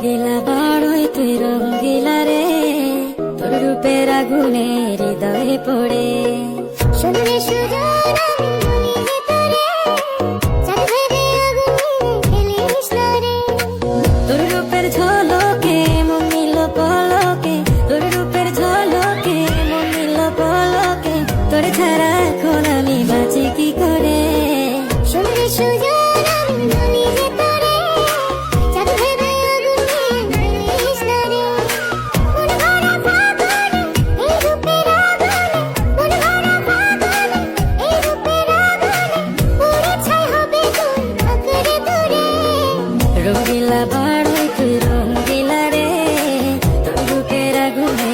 রঙ্গিলা বাড়ই তুই রঙ্গিলা রে, তোর রূপের আগুনে হৃদয়ে পড়ে। শুনলে সুজন আমি বলি যে তোরে, চাঁদ ভেবে আগুনে ফেলিস না রে। তোর রূপের ঝলকে মন নিল পলকে, তোর রূপের ঝলকে মন নিল পলকে, তোর ছাড়া এখন আমি বাঁচি কি করে। শুনলে সুজন আমি বলি যে তোরে, চাঁদ ভেবে আগুনে ফেলিস না রে। মন ভরা ফাগুনে এই রূপের আগুনে, মন ভরা ফাগুনে এই রূপের আগুনে, পুড়ে ছাই হবে তুই আঁকড়ে ধরে। রঙ্গিলা বাড়ই তুই রঙ্গিলা রে, তোর রূপের আগুনে